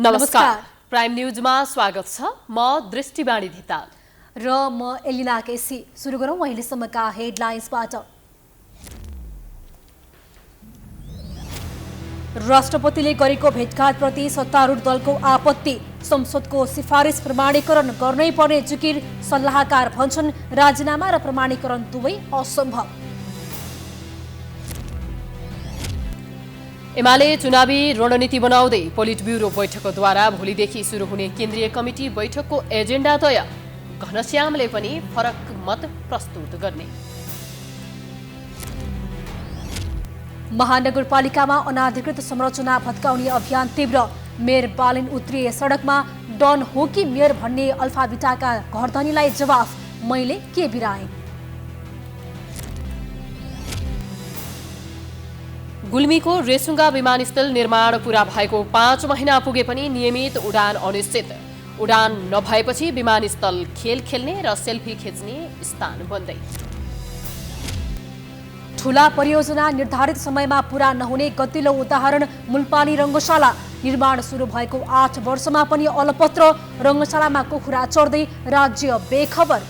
नमस्कार प्राइम न्यूजमा स्वागत छ। म दृष्टिबाणी धिताल र म एलिना केसी। सुरु गरौँ अहिलेसम्मका हेडलाइन्सबाट। राष्ट्रपतिले गरेको भेटघाटप्रति सत्तारूढ दलको आपत्ति। संसदको सिफारिस प्रमाणीकरण गर्नै पर्ने जुकिर सल्लाहकार भन्छन् राजीनामा र प्रमाणीकरण दुवै असम्भव। एमाले चुनावी रणनीति बनाउँदै पोलिट ब्युरो बैठकद्वारा भोलिदेखि सुरु हुने केन्द्रीय कमिटी बैठकको एजेन्डा तय। घनश्यामले पनि फरक मत प्रस्तुत गर्ने। महानगरपालिकामा अनाधिकृत संरचना भत्काउने अभियान तीव्र। मेयर बालिन उत्रिए सडकमा। डन हो कि मेयर भन्ने अल्फाबिटाका घरधनीलाई जवाफ, मैले के बिराएँ। गुल्मीको रेसुङ्गा विमानस्थल निर्माण पूरा भएको 5 महिना पुगे पनि नियमित उडान अनिश्चित। उडान नभएपछि विमानस्थल खेल खेल्ने र सेल्फी खिच्ने स्थान बन्दै। ठूला परियोजना निर्धारित समयमा पूरा नहुने गतिलो उदाहरण मुलपानी रङ्गशाला। निर्माण सुरु भएको 8 वर्षमा पनि अलपत्र। रङ्गशालामा कुखुरा चढ्दै राज्य बेखबर।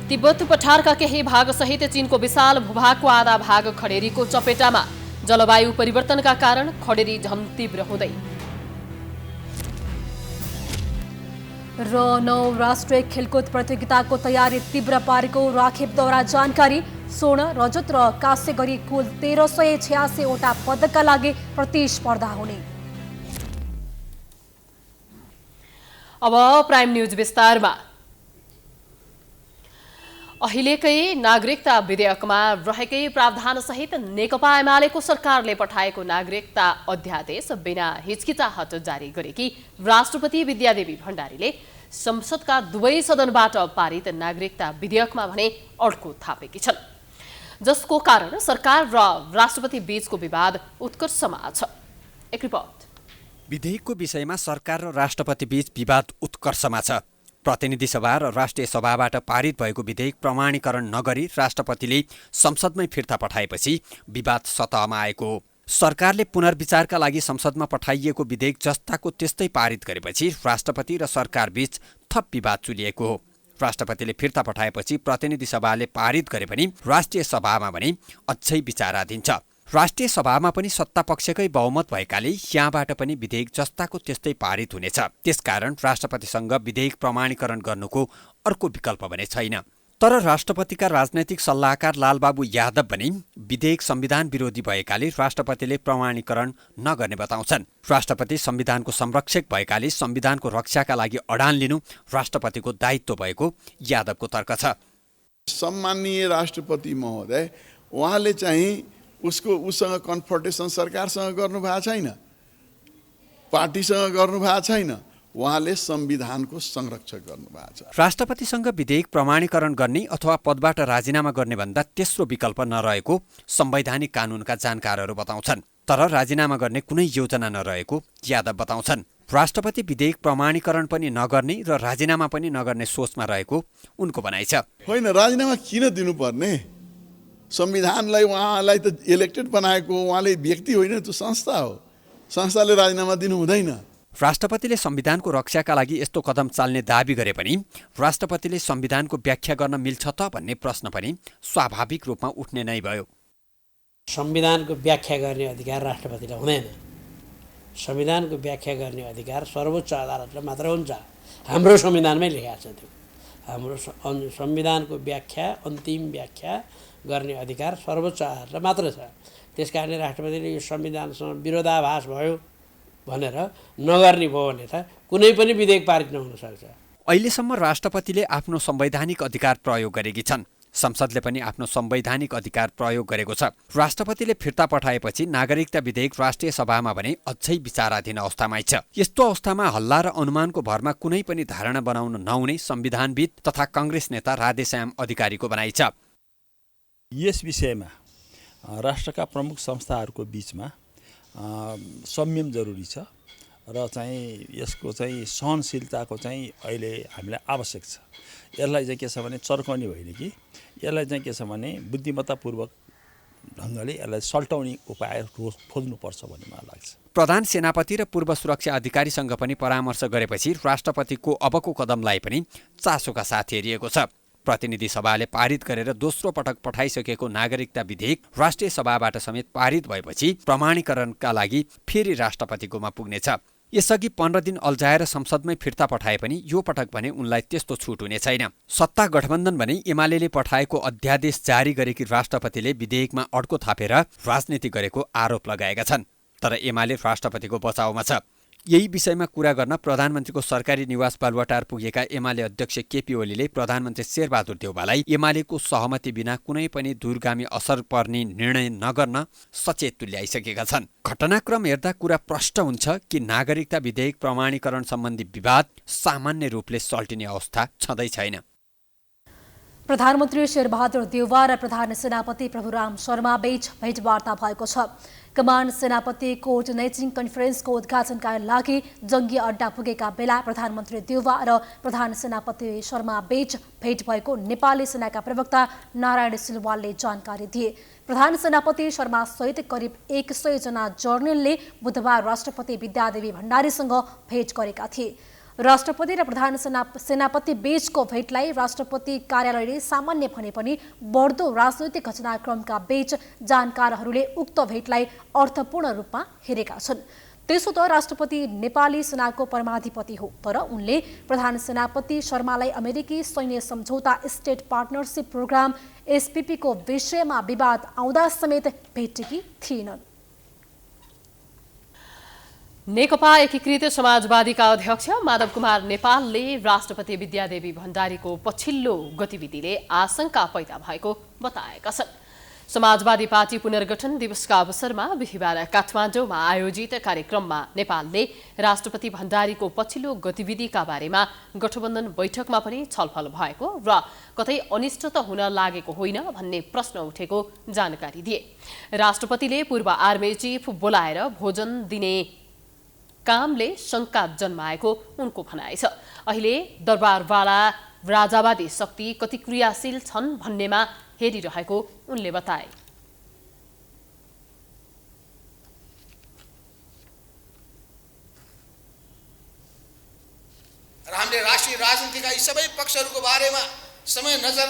तिब्बत पठारका केही भागसहित चीनको विशाल भूभागको आधा भाग खडेरीको चपेटामा। जलवायु परिवर्तनका कारण खडेरी झन तीव्र हुँदै। र 9 राष्ट्रिय खेलकुद प्रतियोगिताको तयारी तीव्र पारेको राखेपद्वारा जानकारी। स्वर्ण, रजत र काँस्य गरी कुल 1386 वटा पदकका लागि प्रतिस्पर्धा हुने। अब प्राइम न्यूज विस्तारमा। अहिलेकै नागरिकता विधेयकमा रहेकै प्रावधानसहित नेकपा एमालेको सरकारले पठाएको नागरिकता अध्यादेश बिना हिचकिचाहट जारी गरेकी राष्ट्रपति विद्यादेवी भण्डारीले संसदका दुवै सदनबाट पारित नागरिकता विधेयकमा भने अड्को थापेकी छन्, जसको कारण सरकार र राष्ट्रपति बीचको विवाद उत्कर्षमा छ। एक रिपोर्ट। विधेयकको विषयमा सरकार र राष्ट्रपति बीच विवाद उत्कर्षमा छ। प्रतिनिधि सभा र राष्ट्रिय सभाबाट पारित भएको विधेयक प्रमाणीकरण नगरी राष्ट्रपतिले संसदमै फिर्ता पठाएपछि विवाद सतहमा आएको हो। सरकारले पुनर्विचारका लागि संसदमा पठाइएको विधेयक जस्ताको त्यस्तै पारित गरेपछि राष्ट्रपति र सरकार बीच थप विवाद चुलिएको हो। राष्ट्रपतिले फिर्ता पठाएपछि प्रतिनिधि सभाले पारित गरे पनि राष्ट्रिय सभामा भने अझै विचाराधीन छ। राष्ट्रिय सभामा पनि सत्तापक्षकै बहुमत भएकाले यहाँबाट पनि विधेयक जस्ताको त्यस्तै पारित हुनेछ। त्यसकारण राष्ट्रपतिसँग विधेयक प्रमाणीकरण गर्नुको अर्को विकल्प भने छैन। तर राष्ट्रपतिका राजनैतिक सल्लाहकार लालबाबु यादव पनि विधेयक संविधान विरोधी भएकाले राष्ट्रपतिले प्रमाणीकरण नगर्ने बताउँछन्। राष्ट्रपति संविधानको संरक्षक भएकाले संविधानको रक्षाका लागि अडान लिनु राष्ट्रपतिको दायित्व भएको यादवको तर्क छ। सम्माननीय राष्ट्रपति महोदय, उहाँले चाहिँ उसँग कन्फ्रन्टेसन सरकारसँग गर्नु भएको छैन, पार्टीसँग गर्नु भएको छैन, उहाँले संविधानको संरक्षक गर्नु भएको छ। राष्ट्रपतिसँग विधेयक प्रमाणीकरण गर्ने अथवा पदबाट राजीनामा गर्ने भन्दा तेस्रो विकल्प नरहेको संवैधानिक कानूनका जानकारहरू बताउँछन्। तर राजीनामा गर्ने कुनै योजना नरहेको यादव बताउँछन्। राष्ट्रपति विधेयक प्रमाणीकरण पनि नगर्ने र राजीनामा पनि नगर्ने सोचमा रहेको उनको भनाइ छ। होइन, राजीनामा किन दिनुपर्ने? संविधानलाई उहाँलाई त इलेक्टेड बनाएको, उहाँले व्यक्ति होइन, त्यो संस्था हो। संस्थाले राजीनामा दिनु हुँदैन। राष्ट्रपतिले संविधानको रक्षाका लागि यस्तो कदम चाल्ने दाबी गरे पनि राष्ट्रपतिले संविधानको व्याख्या गर्न मिल्छ त भन्ने प्रश्न पनि स्वाभाविक रूपमा उठ्ने नै भयो। संविधानको व्याख्या गर्ने अधिकार राष्ट्रपतिलाई हुँदैन। संविधानको व्याख्या गर्ने अधिकार सर्वोच्च अदालतले मात्र हुन्छ। हाम्रो संविधानमै लेखा छ त्यो। हाम्रो संविधानको व्याख्या, अन्तिम व्याख्या गर्ने अधिकार सर्वोच्च अदालतले मात्र छ। त्यसकारणले राष्ट्रपतिले यो संविधानसँग विरोधाभास भयो भनेर नगर्ने भयो भने त कुनै पनि विधेयक पारित नहुन सक्छ। अहिलेसम्म राष्ट्रपतिले आफ्नो संवैधानिक अधिकार प्रयोग गरेकी छन्। संसदले पनि आफ्नो संवैधानिक अधिकार प्रयोग गरेको छ। राष्ट्रपतिले फिर्ता पठाएपछि नागरिकता विधेयक राष्ट्रिय सभामा भने अझै विचाराधीन अवस्थामै छ। यस्तो अवस्थामा हल्ला र अनुमानको भरमा कुनै पनि धारणा बनाउन नहुने संविधानविद तथा कांग्रेस नेता राधेश्याम अधिकारीको भनाइ छ। यस विषयमा राष्ट्रका प्रमुख संस्थाहरूको बीचमा संयम जरुरी छ र चाहिँ यसको चाहिँ सहनशीलताको चाहिँ अहिले हामीलाई आवश्यक छ। यसलाई चाहिँ के छ भने चर्काउने होइन कि यसलाई चाहिँ के छ भने बुद्धिमत्तापूर्वक ढङ्गले यसलाई सल्टाउने उपाय खोज्नुपर्छ भन्ने मलाई लाग्छ। प्रधान सेनापति र पूर्व सुरक्षा अधिकारीसँग पनि परामर्श गरेपछि राष्ट्रपतिको अबको कदमलाई पनि चासोका साथ हेरिएको छ। प्रतिनिधि सभाले पारित गरेर दोस्रो पटक पठाइसकेको नागरिकता विधेयक राष्ट्रिय सभाबाट समेत पारित भएपछि प्रमाणीकरणका लागि फेरि राष्ट्रपतिकोमा पुग्नेछ। यसअघि 15 दिन अल्झाएर संसदमै फिर्ता पठाए पनि यो पटक भने उनलाई त्यस्तो छुट हुने छैन। सत्ता गठबन्धन भने एमालेले पठाएको अध्यादेश जारी गरेकी राष्ट्रपतिले विधेयकमा अड्को थापेर राजनीति गरेको आरोप लगाएका छन्। तर एमाले राष्ट्रपतिको बचाउमा छ। यही विषयमा कुरा गर्न प्रधानमन्त्रीको सरकारी निवास बालुवाटार पुगेका एमाले अध्यक्ष केपी ओलीले प्रधानमन्त्री शेरबहादुर देउवालाई एमालेको सहमति बिना कुनै पनि दूरगामी असर पर्ने निर्णय नगर्न सचेत तुल्याइसकेका छन्। घटनाक्रम हेर्दा कुरा प्रष्ट हुन्छ कि नागरिकता विधेयक प्रमाणीकरण सम्बन्धी विवाद सामान्य रूपले सल्टिने अवस्था छँदै छैन। प्रधानमन्त्री शेरबहादुर देउवा र प्रधान सेनापति प्रभुराम शर्मा बीच भेटवार्ता भएको छ। कमान्ड सेनापति कोअर्डिनेटिङ कन्फरेन्सको उद्घाटनका लागि जङ्गी अड्डा पुगेका बेला प्रधानमन्त्री देउवा र प्रधान सेनापति शर्मा बीच भेट भएको नेपाली सेनाका प्रवक्ता नारायण सिलवालले जानकारी दिए। प्रधान सेनापति शर्मा सहित करिब 100 जना जर्नलले बुधबार राष्ट्रपति विद्यादेवी भण्डारीसँग भेट गरेका थिए। राष्ट्रपति र प्रधान सेनापति बीचको भेटलाई राष्ट्रपति कार्यालयले सामान्य भने पनि बढ्दो राजनैतिक घटनाक्रमका बीच जानकारहरूले उक्त भेटलाई अर्थपूर्ण रूपमा हेरेका छन्। त्यसो त राष्ट्रपति नेपाली सेनाको परमाधिपति हो, तर उनले प्रधान सेनापति शर्मालाई अमेरिकी सैन्य सम्झौता स्टेट पार्टनरसिप प्रोग्राम SPP को विषयमा विवाद आउँदा समेत भेटेकी थिएनन्। नेकपा एकीकृत समाजवादीका अध्यक्ष माधव कुमार नेपालले राष्ट्रपति विद्यादेवी भण्डारीको पछिल्लो गतिविधिले आशंका पैदा भएको बताएका छन्। समाजवादी पार्टी पुनर्गठन दिवसका अवसरमा बिहिबार काठमाडौँमा आयोजित कार्यक्रममा नेपालले राष्ट्रपति भण्डारीको पछिल्लो गतिविधिका बारेमा गठबन्धन बैठकमा पनि छलफल भएको र कतै अनिष्ट त हुन लागेको होइन भन्ने प्रश्न उठेको जानकारी दिए। राष्ट्रपतिले पूर्व आर्मी चिफ बोलाएर भोजन दिने कामले शंका जन्माएको उनको भनाइ छ। अहिले दरबारवाला राजावादी शक्ति कति क्रियाशील छन् भन्नेमा हेरिरहेको उनले बताए। र हामीले राष्ट्रिय राजनीतिका यी सबै पक्षहरूको बारेमा समय नजर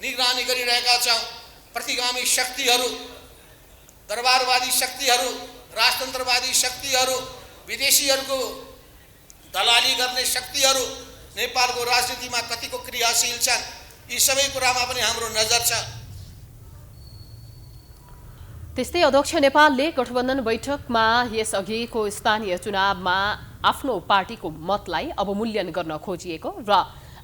निगरानी गरिरहेका छौँ। प्रतिगामी शक्तिहरू, दरबारवादी शक्तिहरू, राजतन्त्रवादी शक्तिहरू, विदेशीहरूको दलाली गर्ने शक्तिहरू नेपालको राजनीतिमा कतिको क्रियाशील छन्, यी सबै कुरामा पनि हाम्रो नजर छ। त्यस्तै अध्यक्ष नेपालले गठबन्धन बैठकमा यसअघिको स्थानीय चुनावमा आफ्नो पार्टीको मतलाई अवमूल्यन गर्न खोजिएको र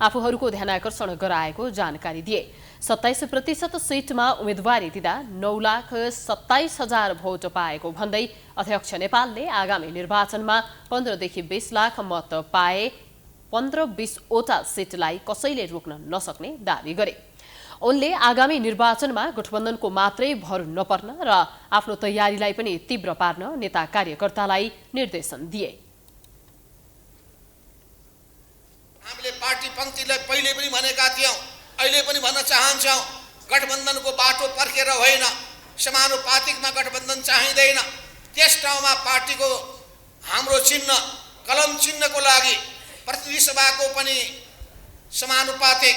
आफूहरूको ध्यानाकर्षण गराएको जानकारी दिए। 27% सिटमा उम्मेदवारी दिँदा 9,27,000 भोट पाएको भन्दै अध्यक्ष नेपालले आगामी निर्वाचनमा 15 देखि 20 लाख मत पाए 15-20 वटा सिटलाई कसैले रोक्न नसक्ने दावी गरे। उनले आगामी निर्वाचनमा गठबन्धनको मात्रै भर नपर्न र आफ्नो तयारीलाई पनि तीव्र पार्न नेता कार्यकर्तालाई निर्देशन दिए। हामीले पार्टी पंक्तिलाई पहिले पनि भनेका थियौं, अहिले पनि भन्न चाहन्छौं, गठबन्धनको बाटो पर्खेर होइन, समानुपातिकमा गठबन्धन चाहिँदैन। त्यस ठाउँमा पार्टीको हाम्रो चिन्ह कलम चिन्हको लागि प्रतिनिधि सभाको पनि समानुपातिक,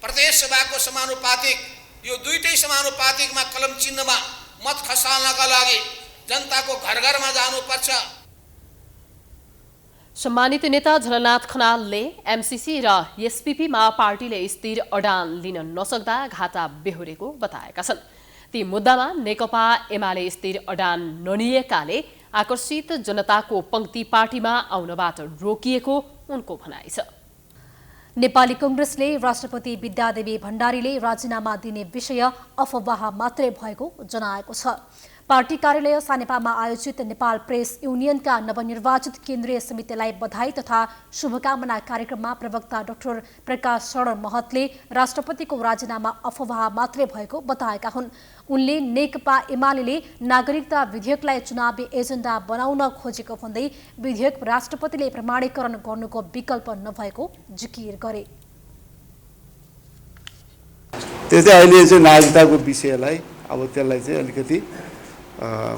प्रदेश सभाको समानुपातिक, यो दुईटै समानुपातिकमा कलम चिन्हमा मत खसाल्नका लागि जनताको घर घरमा जानुपर्छ। सम्मानित नेता झलनाथ खनालले MCC र SPP मा पार्टीले स्थिर अडान लिन नसक्दा घाटा बेहोरेको बताएका छन्। ती मुद्दामा नेकपा एमाले स्थिर अडान नलिएकाले आकर्षित जनताको पंक्ति पार्टीमा आउनबाट रोकिएको उनको भनाइ छ। नेपाली कांग्रेसले राष्ट्रपति विद्यादेवी भण्डारीले राजीनामा दिने विषय अफवाह मात्रै भएको जनाएको छ। पार्टी कार्यालय सानेपामा आयोजित नेपाल प्रेस युनियनका नवनिर्वाचित केन्द्रीय समितिलाई बधाई तथा शुभकामना कार्यक्रममा प्रवक्ता डाक्टर प्रकाश शरण महतले राष्ट्रपतिको राजीनामा अफवाह मात्रै भएको बताएका हुन्। उनले नेकपा एमाले नागरिकता विधेयकलाई चुनावी एजेन्डा बनाउन खोजेको भन्दै विधेयक राष्ट्रपतिले प्रमाणीकरण गर्नुको विकल्प नभएको जिकिर गरे। त्यस्तै अहिले चाहिँ नागरिकताको विषयलाई अब त्यसलाई चाहिँ अलिकति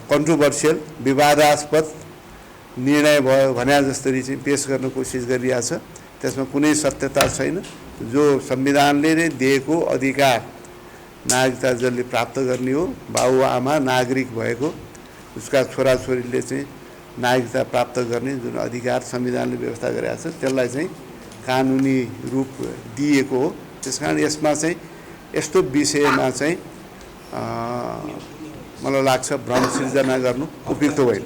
कन्ट्रोभर्सियल विवादास्पद निर्णय भयो भने जसरी चाहिँ पेश गर्न कोसिस गरिरहेको छ। त्यसमा कुनै सत्यता छैन। जो संविधानले नै दिएको अधिकार नागरिकता जसले प्राप्त गर्ने हो, बाबुआमा नागरिक भएको उसका छोराछोरीले चाहिँ नागरिकता प्राप्त गर्ने जुन अधिकार संविधानले व्यवस्था गरेको छ त्यसलाई चाहिँ कानुनी रूप दिएको हो। त्यसकारण यसमा चाहिँ यस्तो विषयमा चाहिँ मलाई लाग्छ भ्रम सिर्जना गर्नु उपयुक्त होइन।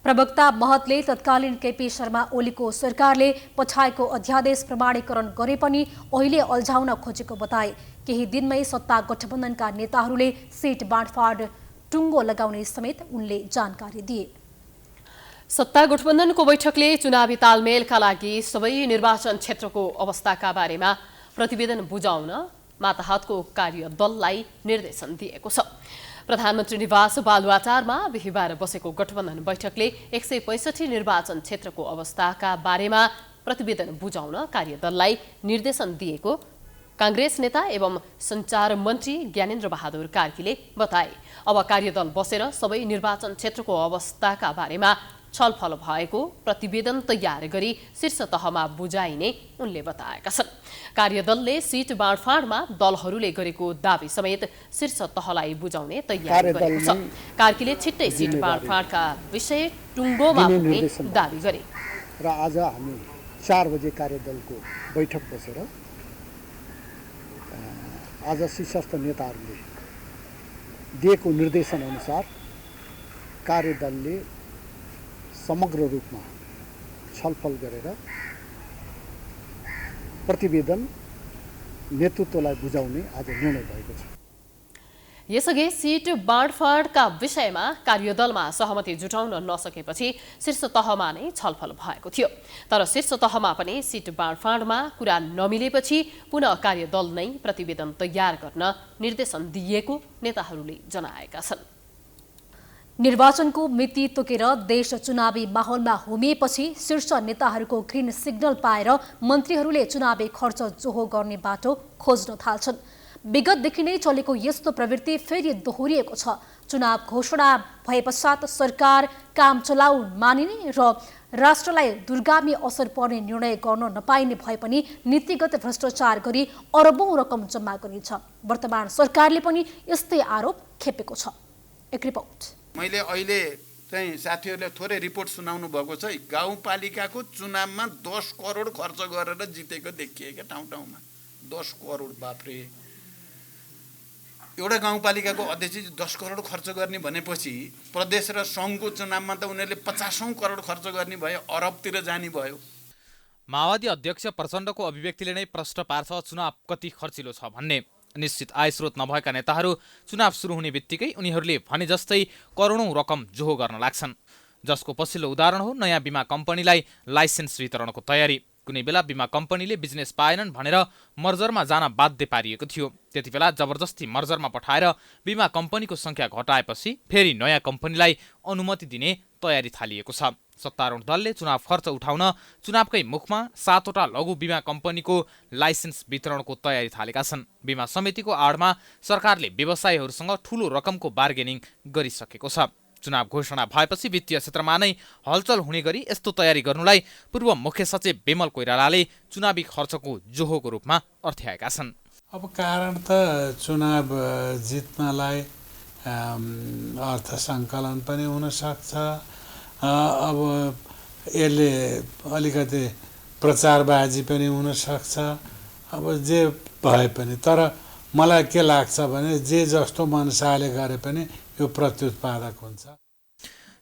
प्रवक्ता महतले तत्कालीन केपी शर्मा ओलीको सरकारले पठाएको अध्यादेश प्रमाणीकरण गरे पनि अहिले अल्झाउन खोजेको बताए। केही दिनमै सत्ता गठबन्धनका नेताहरूले सिट बाँडफाँड टुङ्गो लगाउने समेत उनले जानकारी दिए। सत्ता गठबन्धनको बैठकले चुनावी तालमेलका लागि सबै निर्वाचन क्षेत्रको अवस्थाका बारेमा प्रतिवेदन बुझाउन मातहतको कार्यदललाई निर्देशन दिएको छ। प्रधानमन्त्री निवास बालुवाटारमा बिहिबार बसेको गठबन्धन बैठकले 165 निर्वाचन क्षेत्रको अवस्थाका बारेमा प्रतिवेदन बुझाउन कार्यदललाई निर्देशन दिएको कांग्रेस नेता एवं सञ्चार मन्त्री ज्ञानेन्द्र बहादुर कार्कीले बताए। अब कार्यदल बसेर सबै निर्वाचन क्षेत्रको अवस्थाका बारेमा छलफल भएको प्रतिवेदन तयार गरी शीर्ष तहमा बुझाइने उनले बताएका छन्। कार्यदलले सिट बाँडफाँडमा दलहरूले गरेको दावी समेत शीर्ष तहलाई बुझाउने तयारी गरेको छ। कार्कीले छिट्टै सिट बाँडफाँडका विषय टुङ्गोमा पुग्ने दावी गरे। र आज हामी 4 बजे कार्यदलको बैठक बसेर आज शीर्षस्थ नेताहरूले दिएको निर्देशन अनुसार कार्यदलले समग्र रूपमा छलफल गरेर प्रतिवेदन नेतृत्वलाई बुझाउने आज निर्णय भएको छ। यसअघि सिट बाँडफाँडका विषयमा कार्यदलमा सहमति जुटाउन नसकेपछि शीर्ष तहमा नै छलफल भएको थियो। तर शीर्ष तहमा पनि सिट बाँडफाँडमा कुरा नमिलेपछि पुनः कार्यदल नै प्रतिवेदन तयार गर्न निर्देशन दिएको नेताहरूले जनाएका छन्। निर्वाचनको मिति तोकेर देश चुनावी माहौलमा होमिएपछि शीर्ष नेताहरूको ग्रीन सिग्नल पाएर मन्त्रीहरूले चुनावी खर्च जोहो गर्ने बाटो खोज्न थाल्छन्। विगतदेखि नै चलेको यस्तो प्रवृत्ति फेरि दोहोरिएको छ। चुनाव घोषणा भएपश्चात सरकार काम चलाउ मानिने र राष्ट्रलाई दुर्गामी असर पर्ने निर्णय गर्न नपाइने भए पनि नीतिगत भ्रष्टाचार गरी अरबौं रकम जम्मा गरिन्छ। वर्तमान सरकारले पनि यस्तै आरोप खेपेको छ। एक रिपोर्ट। मैले अहिले चाहिँ साथीहरूले थोरै रिपोर्ट सुनाउनु भएको छ। गाउँपालिकाको चुनावमा 10 करोड खर्च गरेर जितेको देखिए क्या ठाउँ ठाउँमा 10 करोड। बाफ्रे, एउटा गाउँपालिकाको अध्यक्ष 10 करोड खर्च गर्ने भनेपछि प्रदेश र सङ्घको चुनावमा त उनीहरूले 50 करोड खर्च गर्ने भयो, अरबतिर जाने भयो। माओवादी अध्यक्ष प्रचण्डको अभिव्यक्तिले नै प्रश्न पार्छ चुनाव कति खर्चिलो छ भन्ने। निश्चित आय स्रोत नभएका नेताहरू चुनाव सुरु हुने बित्तिकै उनीहरूले भने जस्तै करोडौं रकम जोहो गर्न लाग्छन्। जसको पछिल्लो उदाहरण हो नयाँ बिमा कम्पनीलाई लाइसेन्स वितरणको तयारी। कुनै बेला बिमा कम्पनीले बिजनेस पाएनन् भनेर मर्जरमा जान बाध्य पारिएको थियो। त्यति बेला जबरजस्ती मर्जरमा पठाएर बिमा कम्पनीको संख्या घटाएपछि फेरि नयाँ कम्पनीलाई अनुमति दिने तयारी थालिएको छ। सत्तारूढ दलले चुनाव खर्च उठाउन चुनावकै मुखमा 7 वटा लघु बिमा कम्पनीको लाइसेन्स वितरणको तयारी थालेका छन्। बिमा समितिको आडमा सरकारले व्यवसायीहरूसँग ठूलो रकमको बार्गेनिङ गरिसकेको छ। चुनाव घोषणा भएपछि वित्तीय क्षेत्रमा नै हलचल हुने गरी यस्तो तयारी गर्नुलाई पूर्व मुख्य सचिव बेमल कोइरालाले चुनावी खर्चको जोहोको रूपमा अर्थ्याएका छन्। अब कारण त चुनाव जित्नलाई अर्थ सङ्कलन पनि हुन सक्छ। अब यसले अलिकति प्रचारबाजी पनि हुन सक्छ। अब जे भए पनि तर मलाई के लाग्छ भने जे जस्तो मनसाले गरे पनि यो प्रत्युत्पादक हुन्छ।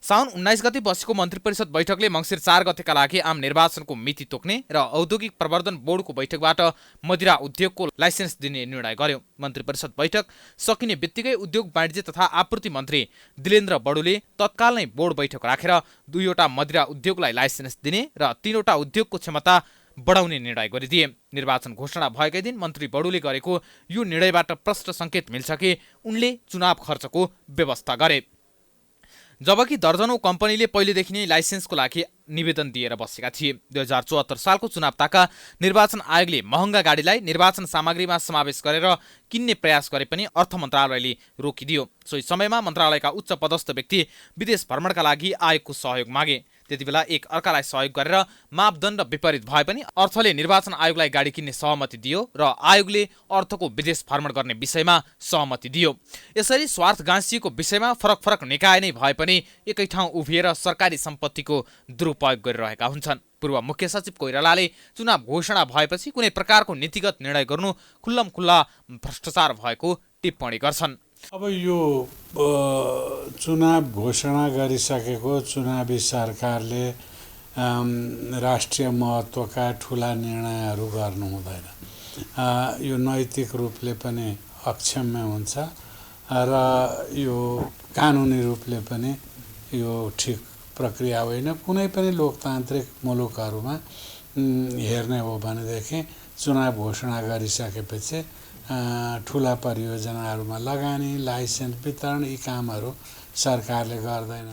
साउन 19 गते बसेको मन्त्री परिषद बैठकले मङ्सिर 4 गतेका लागि आम निर्वाचनको मिति तोक्ने र औद्योगिक प्रवर्धन बोर्डको बैठकबाट मदिरा उद्योगको लाइसेन्स दिने निर्णय गर्यो। मन्त्री परिषद बैठक सकिने बित्तिकै उद्योग वाणिज्य तथा आपूर्ति मन्त्री दिलेन्द्र बडुले तत्काल नै बोर्ड बैठक राखेर 2 वटा मदिरा उद्योगलाई लाइसेन्स दिने र 3 वटा उद्योगको क्षमता बढाउने निर्णय गरिदिए। निर्वाचन घोषणा भएकै दिन मन्त्री बडुले गरेको यो निर्णयबाट प्रष्ट संकेत मिल्छ कि उनले चुनाव खर्चको व्यवस्था गरे। जबकि दर्जनौं कम्पनीले पहिलेदेखि नै लाइसेन्सको लागि निवेदन दिएर बसेका थिए। 2074 सालको चुनाव ताका निर्वाचन आयोगले महँगा गाडीलाई निर्वाचन सामग्रीमा समावेश गरेर किन्ने प्रयास गरे पनि अर्थ मन्त्रालयले रोकिदियो। सोही समयमा मन्त्रालयका उच्च पदस्थ व्यक्ति विदेश भ्रमणका लागि आयोगको सहयोग मागे। त्यतिबेला एक अर्कालाई सहयोग गरेर मापदण्ड विपरीत भए पनि अर्थले निर्वाचन आयोगलाई गाडी किन्ने सहमति दियो र आयोगले अर्थको विदेश भ्रमण गर्ने विषयमा सहमति दियो। यसरी स्वार्थ गाँसिएको विषयमा फरक निकाय नै भए पनि एकै ठाउँ उभिएर सरकारी सम्पत्तिको दुरुपयोग गरिरहेका हुन्छन्। पूर्व मुख्य सचिव कोइरालाले चुनाव घोषणा भएपछि कुनै प्रकारको नीतिगत निर्णय गर्नु खुल्लमखुल्ला भ्रष्टाचार भएको टिप्पणी गर्छन्। अब यो चुनाव घोषणा गरिसकेको चुनावी सरकारले राष्ट्रिय महत्त्वका ठुला निर्णयहरू गर्नु हुँदैन। यो नैतिक रूपले पनि अक्षम्य हुन्छ र यो कानुनी रूपले पनि यो ठिक प्रक्रिया होइन। कुनै पनि लोकतान्त्रिक मुलुकहरूमा हेर्ने हो भनेदेखि चुनाव घोषणा गरिसकेपछि ठुला परियोजनाहरूमा लगानी, लाइसेन्स वितरण यी कामहरू सरकारले गर्दैन।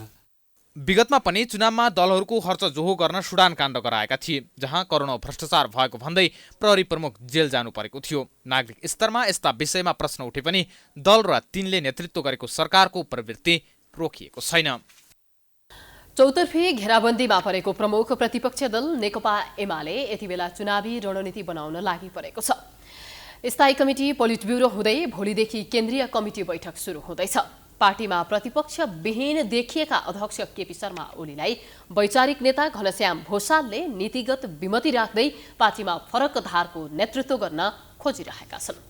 विगतमा पनि चुनावमा दलहरूको खर्च जोहो गर्न सुडान काण्ड गराएका थिए, जहाँ करोडौं भ्रष्टाचार भएको भन्दै प्रहरी प्रमुख जेल जानु परेको थियो। नागरिक स्तरमा यस्ता विषयमा प्रश्न उठे पनि दल र तिनले नेतृत्व गरेको सरकारको प्रवृत्ति रोकिएको छैन। चौतर्फी घेराबन्दीमा परेको प्रमुख प्रतिपक्ष दल नेकपा एमाले यति बेला चुनावी रणनीति बनाउन लागि परेको छ। स्थायी कमिटी पोलिट ब्युरो हुँदै भोलिदेखि केन्द्रीय कमिटी बैठक सुरु हुँदैछ। पार्टीमा प्रतिपक्ष विहीन देखिएका अध्यक्ष केपी शर्मा ओलीलाई वैचारिक नेता घनश्याम भूषालले नीतिगत विमति राख्दै पार्टीमा फरक धारको नेतृत्व गर्न खोजिरहेका छन्।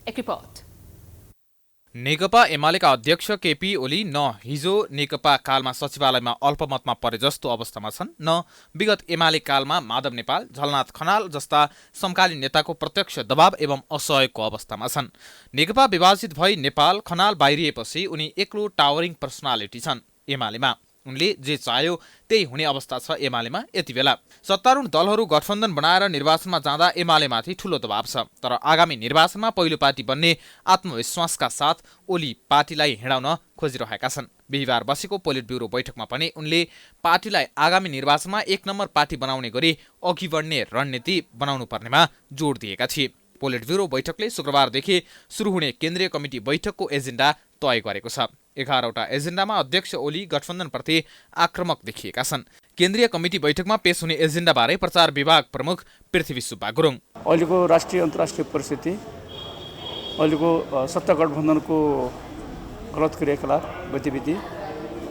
एक रिपोर्ट। नेकपा एमालेका अध्यक्ष केपी ओली न हिजो नेकपा कालमा सचिवालयमा अल्पमतमा परे जस्तो अवस्थामा छन्, न विगत एमाले कालमा माधव नेपाल, झलनाथ खनाल जस्ता समकालीन नेताको प्रत्यक्ष दबाव एवं असहयोगको अवस्थामा छन्। नेकपा विभाजित भई नेपाल खनाल बाहिरिएपछि उनी एक्लो टावरिङ पर्सनालिटी छन् एमालेमा। उनले जे चाह्यो त्यही हुने अवस्था छ एमालेमा यति बेला। सत्तारूढ दलहरू गठबन्धन बनाएर निर्वाचनमा जाँदा एमालेमाथि ठूलो दबाव छ। तर आगामी निर्वाचनमा पहिलो पार्टी बन्ने आत्मविश्वासका साथ ओली पार्टीलाई हिँडाउन खोजिरहेका छन्। बिहिबार बसेको पोलिट ब्युरो बैठकमा पनि उनले पार्टीलाई आगामी निर्वाचनमा एक नम्बर पार्टी बनाउने गरी अघि बढ्ने रणनीति बनाउनु पर्नेमा जोड दिएका थिए। पोलिट ब्युरो बैठकले शुक्रबारदेखि सुरु हुने केन्द्रीय कमिटी बैठकको एजेन्डा तय गरेको छ। 11वटा एजेन्डामा अध्यक्ष ओली गठबन्धनप्रति आक्रामक देखिएका छन्। केन्द्रीय कमिटी बैठकमा पेश हुने एजेन्डाबारे प्रचार विभाग प्रमुख पृथ्वी सुब्बा गुरुङ। अहिलेको राष्ट्रिय अन्तर्राष्ट्रिय परिस्थिति, अहिलेको सत्ता गठबन्धनको गलत क्रियाकलाप गतिविधि,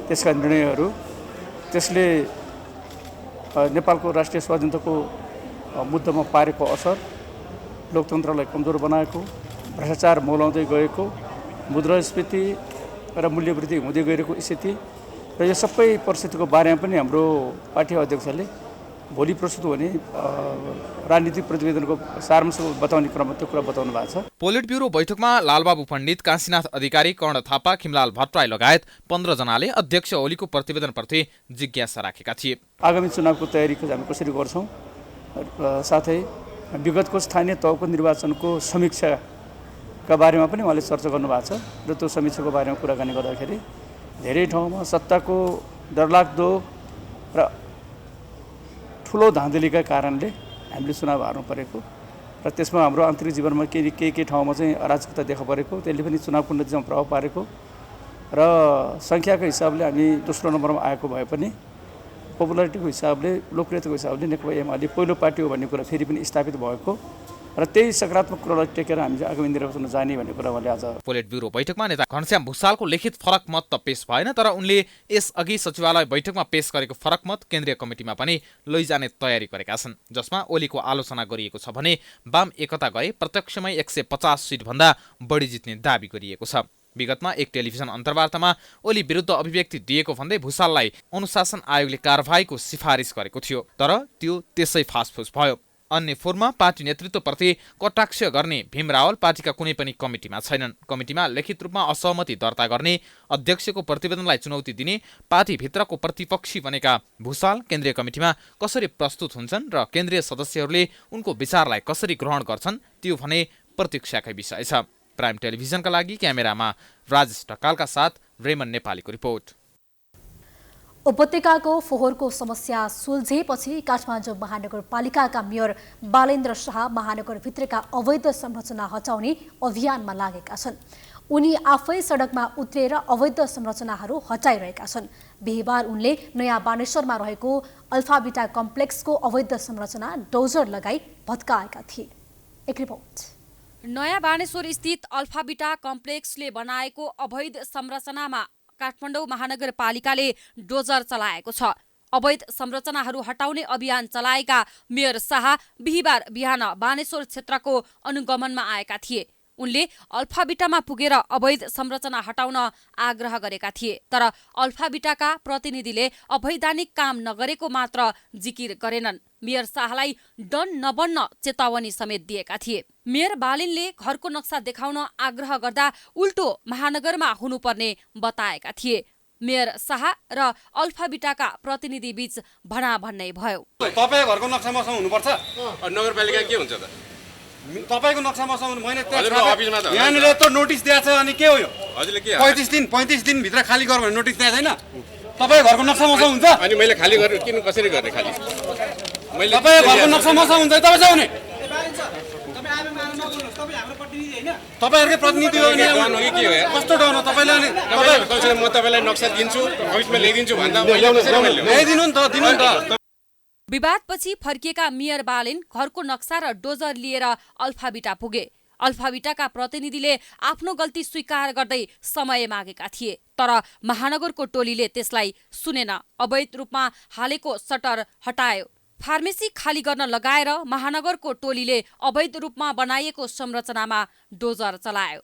त्यसका निर्णयहरू, त्यसले नेपालको राष्ट्रिय स्वाधीनताको मुद्दामा पारेको असर, लोकतन्त्रलाई कमजोर बनाएको, भ्रष्टाचार मौलाउँदै गएको, मुद्रास्फीति र मूल्यवृद्धि हुँदै गएको स्थिति र यो सबै परिस्थितिको बारेमा पनि हाम्रो पार्टी अध्यक्षले भोलि प्रस्तुत हुने राजनीतिक प्रतिवेदनको सारांश बताउने क्रममा त्यो कुरा बताउनु भएको छ। पोलिट ब्युरो बैठकमा लालबाबु पण्डित, काशीनाथ अधिकारी, कर्ण थापा, खिमलाल भट्टराई लगायत 15 जनाले अध्यक्ष ओलीको प्रतिवेदनप्रति जिज्ञासा राखेका थिए। आगामी चुनावको तयारी हामी कसरी गर्छौँ, साथै विगतको स्थानीय तहको निर्वाचनको समीक्षाका बारेमा पनि उहाँले चर्चा गर्नुभएको छ र त्यो समीक्षाको बारेमा कुराकानी गर्दाखेरि धेरै ठाउँमा सत्ताको डरलाग्दो र ठुलो धाँधलीका कारणले हामीले चुनाव हार्नु परेको र त्यसमा हाम्रो आन्तरिक जीवनमा केही ठाउँमा चाहिँ अराजकता देखा परेको, त्यसले पनि चुनावको नतिजामा प्रभाव पारेको र सङ्ख्याको हिसाबले हामी दोस्रो नम्बरमा आएको भए पनि पपुलारिटीको हिसाबले, लोकप्रियताको हिसाबले नेकपा एमाले पहिलो पार्टी हो भन्ने कुरा फेरि पनि स्थापित भएको र त्यही सकारात्मक कुरालाई टेकेर हामी आगामी निर्वाचनमा जाने भन्ने कुरा उहाँले आज पोलिट ब्युरो बैठकमा नेता घनश्याम भूषालको लिखित फरक मत त पेश भएन, तर उनले यसअघि सचिवालय बैठकमा पेश गरेको फरक मत केन्द्रीय कमिटीमा पनि लैजाने तयारी गरेका छन्, जसमा ओलीको आलोचना गरिएको छ भने वाम एकता गए प्रत्यक्षमै 150 सिटभन्दा बढी जित्ने दाबी गरिएको छ। विगतमा एक टेलिभिजन अन्तर्वार्तामा ओली विरुद्ध अभिव्यक्ति दिएको भन्दै भूषाललाई अनुशासन आयोगले कारबाहीको सिफारिस गरेको थियो, तर त्यो त्यसै फासफुस भयो। अन्य फोरमा पार्टी नेतृत्वप्रति कटाक्ष गर्ने भीम रावल पार्टीका कुनै पनि कमिटीमा छैनन्। कमिटीमा लिखित रूपमा असहमति दर्ता गर्ने, अध्यक्षको प्रतिवेदनलाई चुनौती दिने, पार्टीभित्रको प्रतिपक्षी बनेका भूषाल केन्द्रीय कमिटीमा कसरी प्रस्तुत हुन्छन् र केन्द्रीय सदस्यहरूले उनको विचारलाई कसरी ग्रहण गर्छन् त्यो भने प्रतीक्षाकै विषय छ। प्राइम टेलिभिजनका लागि क्यामेरामा राजेश ढकालका साथ रेमन नेपालीको रिपोर्ट। उपत्यकाको फोहोरको समस्या सुल्झेपछि काठमाडौँ महानगरपालिकाका मेयर बालेन्द्र शाह महानगरभित्रका अवैध संरचना हटाउने अभियानमा लागेका छन्। उनी आफै सडकमा उत्रिएर अवैध संरचनाहरू हटाइरहेका छन्। बिहिबार उनले नयाँ बानेश्वरमा रहेको अल्फाबिटा कम्प्लेक्सको अवैध संरचना डोजर लगाई भत्काएका थिए। एक रिपोर्ट। नयाँ बानेश्वर स्थित अल्फाबिटा कम्प्लेक्सले बनाएको अवैध संरचनामा काठमाडौँ महानगरपालिकाले डोजर चलाएको छ। अवैध संरचनाहरू हटाउने अभियान चलाएका मेयर शाह बिहिबार बिहान बानेश्वर क्षेत्रको अनुगमनमा आएका थिए। उनले अल्फाबिटामा पुगेर अवैध संरचना हटाउन आग्रह गरेका थिए, तर अल्फाबिटाका प्रतिनिधिले अवैधानिक काम नगरेको मात्र जिकिर गरेनन्। मेयर शाहलाई डन नबन्न चेतावनी समेत दिएका थिए। मेयर बालिनले घरको नक्सा देखाउन आग्रह गर्दा उल्टो महानगरमा हुनुपर्ने बताएका थिए। मेयर शाह र अल्फाबिटाका प्रतिनिधि बीच भनाभन्नै भयो। तपाईँ घरको नक्सा मसँग हुनुपर्छ, नगरपालिका के हुन्छ त? तपाईको नक्सा मसँग मैले यहाँनिर यत्रो नोटिस दिएको छ, अनि के हो यो? हजुरले के 35 दिन भित्र खाली गर भनेर नोटिस दिएको छैन? तपाईँ घरको नक्सा मसँग हुन्छ? अनि मैले खाली गरेर किन कसरी गर्ने खाली? मैले तपाईँ घरको नक्सा मसँग हुन्छ, तपाईँ जाउने तपाईँहरुकै प्रतिनिधि हो नि, के हो कस्तो डन हो तपाईँले? अनि तपाईँ म तपाईँलाई नक्सा दिन्छु, अफिसमा ल्याइदिन्छु भन्दा ल्याइदिनु नि त, दिनु नि त। विवादपछि फर्किएका मेयर बालिन घरको नक्सा र डोजर लिएर अल्फाबिटा पुगे। अल्फाबिटाका प्रतिनिधिले आफ्नो गल्ती स्वीकार गर्दै समय मागेका थिए, तर महानगरको टोलीले त्यसलाई सुनेन। अवैध रूपमा हालेको सटर हटायो। फार्मेसी खाली गर्न लगाएर महानगरको टोलीले अवैध रूपमा बनाइएको संरचनामा डोजर चलायो।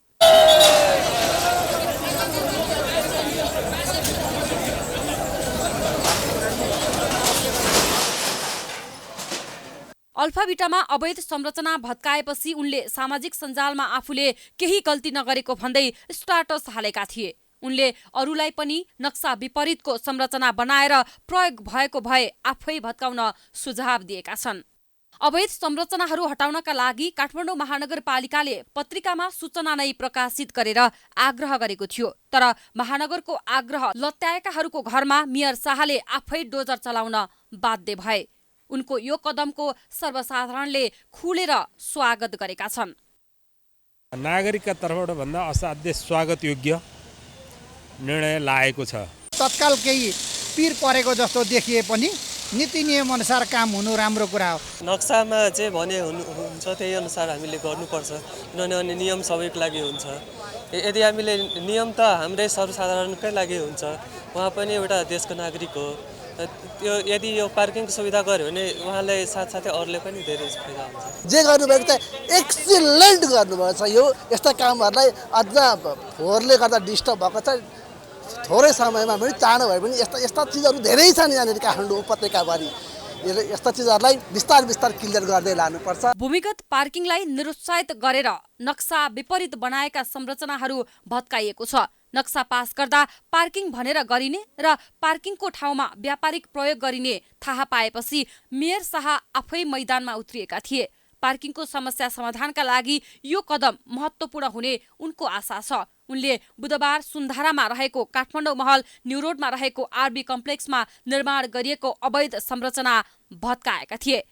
अल्फाबिटामा अवैध संरचना भत्काएपछि उनले सामाजिक सञ्जालमा आफूले केही गल्ती नगरेको भन्दै स्ट्याटस हालेका थिए। उनले अरूलाई पनि नक्सा विपरीतको संरचना बनाएर प्रयोग भएको भए आफै भत्काउन सुझाव दिएका छन्। अवैध संरचनाहरू हटाउनका लागि काठमाडौँ महानगरपालिकाले पत्रिकामा सूचना नै प्रकाशित गरेर आग्रह गरेको थियो, तर महानगरको आग्रह लत्याएकाहरूको घरमा मेयर शाहले आफै डोजर चलाउन बाध्य भए। उनको यो कदमको सर्वसाधारणले खुलेर स्वागत गरेका छन्। नागरिकका तर्फबाट भन्दा असाध्य स्वागत योग्य निर्णय लागेको छ। तत्काल केही पिर परेको जस्तो देखिए पनि नीति नियम अनुसार काम हुनु राम्रो कुरा हो। नक्सामा जे भने हुन्छ त्यही अनुसार हामीले गर्नुपर्छ, किनभने नियम सबैको लागि हुन्छ। यदि हामीले नियम त हाम्रै सर्वसाधारणकै लागि हुन्छ, उहाँ पनि एउटा देशको नागरिक हो। त्यो यदि यो पार्किङको सुविधा गर्यो भने उहाँलाई साथसाथै अरूले पनि धेरै फाइदा हुन्छ। जे गर्नुभएको छ एक्सिलेन्ट गर्नुभएको छ। यो यस्ता कामहरूलाई अझ फोहोरले गर्दा डिस्टर्ब भएको छ, थोरै समयमा पनि चाँडो भए पनि यस्ता चिजहरू धेरै छन् यहाँनिर काठमाडौँ उपत्यकाभरि। यस्ता चिजहरूलाई बिस्तार क्लियर गर्दै लानुपर्छ। भूमिगत पार्किङलाई निरुत्साहित गरेर नक्सा विपरीत बनाएका संरचनाहरू भत्काइएको छ। नक्सा पास गर्दा पार्किङ भनेर गरिने र पार्किङको ठाउँमा व्यापारिक प्रयोग गरिने थाहा पाएपछि मेयर शाह आफै मैदानमा उत्रिएका थिए। पार्किङको समस्या समाधानका लागि यो कदम महत्त्वपूर्ण हुने उनको आशा छ। उनले बुधबार सुन्धारामा रहेको काठमाडौँ महल न्यू रोडमा रहेको आरबी कम्प्लेक्समा निर्माण गरिएको अवैध संरचना भत्काएका थिए।